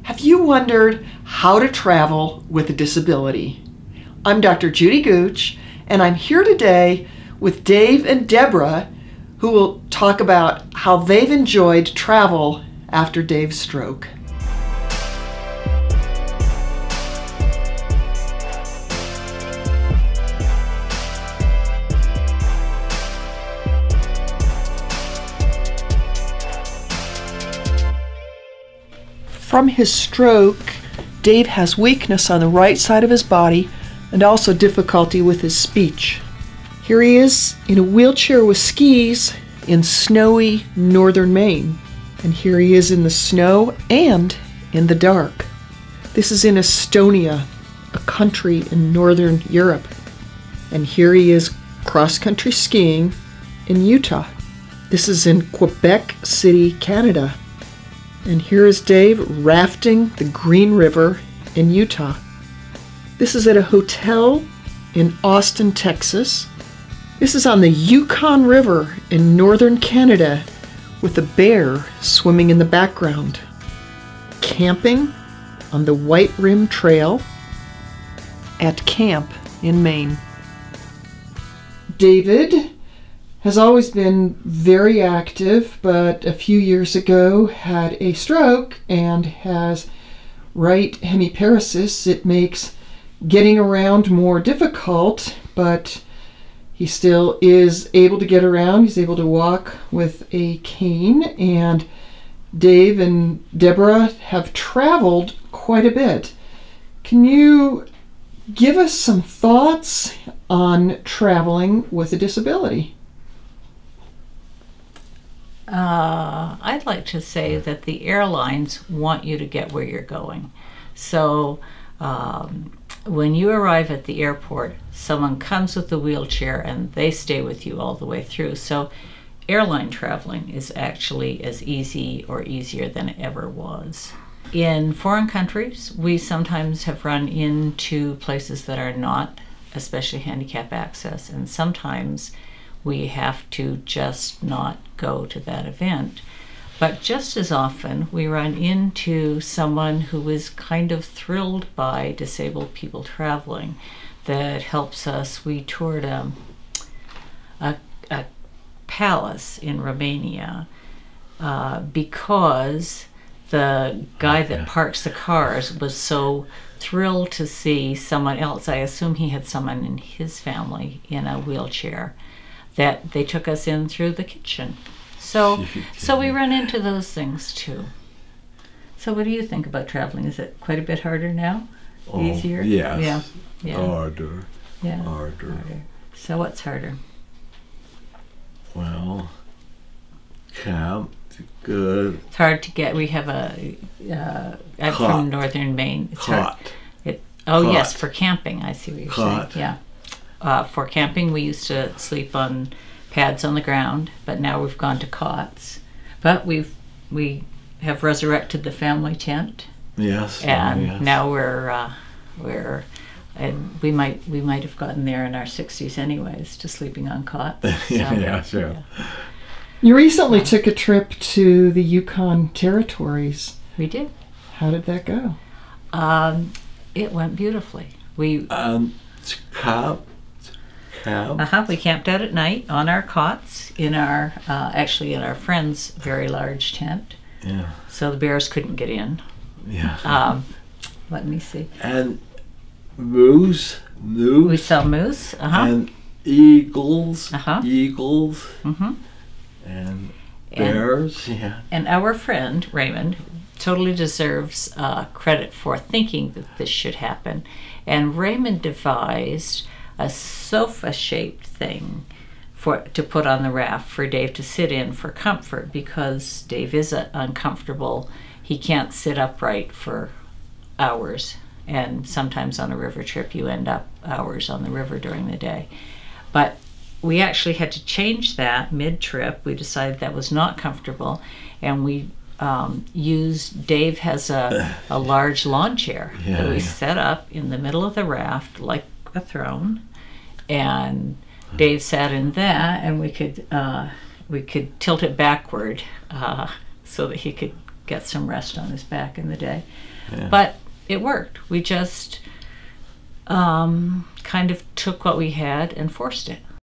Have you wondered how to travel with a disability? I'm Dr. Judy Gooch, and I'm here today with Dave and Debra, who will talk about how they've enjoyed travel after Dave's stroke. From his stroke, Dave has weakness on the right side of his body and also difficulty with his speech. Here he is in a wheelchair with skis in snowy northern Maine. And here he is in the snow and in the dark. This is in Estonia, a country in northern Europe. And here he is cross-country skiing in Utah. This is in Quebec City, Canada. And here is Dave rafting the Green River in Utah. This is at a hotel in Austin, Texas. This is on the Yukon River in northern Canada with a bear swimming in the background. Camping on the White Rim Trail at camp in Maine. David has always been very active, but a few years ago had a stroke and has right hemiparesis. It makes getting around more difficult, but he still is able to get around. He's able to walk with a cane, and Dave and Debra have traveled quite a bit. Can you give us some thoughts on traveling with a disability? I'd like to say that the airlines want you to get where you're going. So when you arrive at the airport, someone comes with a wheelchair and they stay with you all the way through. So airline traveling is actually as easy or easier than it ever was. In foreign countries, we sometimes have run into places that are not especially handicap access, and sometimes we have to just not go to that event. But just as often, we run into someone who is kind of thrilled by disabled people traveling that helps us. We toured a palace in Romania because the guy that parks the cars was so thrilled to see someone else. I assume he had someone in his family in a wheelchair, that they took us in through the kitchen. So we run into those things too. So what do you think about traveling? Is it quite a bit harder now? Easier? Yes. Yeah. Harder. Yeah. Harder. So what's harder? Well, camp, good. It's hard to get. We have I'm from northern Maine. It's Cot. hard. Cot. Yes, for camping. I see what you're Cot. saying. Yeah. For camping, we used to sleep on pads on the ground, but now we've gone to cots. But we have resurrected the family tent. Yes. And yes. now and we might have gotten there in our 60s anyways to sleeping on cots. So, Yeah, sure. Yeah. You recently took a trip to the Yukon territories. We did. How did that go? It went beautifully. We Camp. we camped out at night on our cots in our actually in our friend's very large tent. Yeah. So the bears couldn't get in. Yeah. Let me see. And moose. We saw moose. And eagles. Eagles. Mm-hmm. And bears. Yeah. And our friend Raymond totally deserves credit for thinking that this should happen. And Raymond devised a sofa-shaped thing to put on the raft for Dave to sit in for comfort, because Dave is uncomfortable. He can't sit upright for hours, and sometimes on a river trip you end up hours on the river during the day. But we actually had to change that mid-trip. We decided that was not comfortable, and we Dave has a large lawn chair that we set up in the middle of the raft like a throne, and Dave sat in that, and we could tilt it backward so that he could get some rest on his back in the day. Yeah. But it worked. We just kind of took what we had and forced it.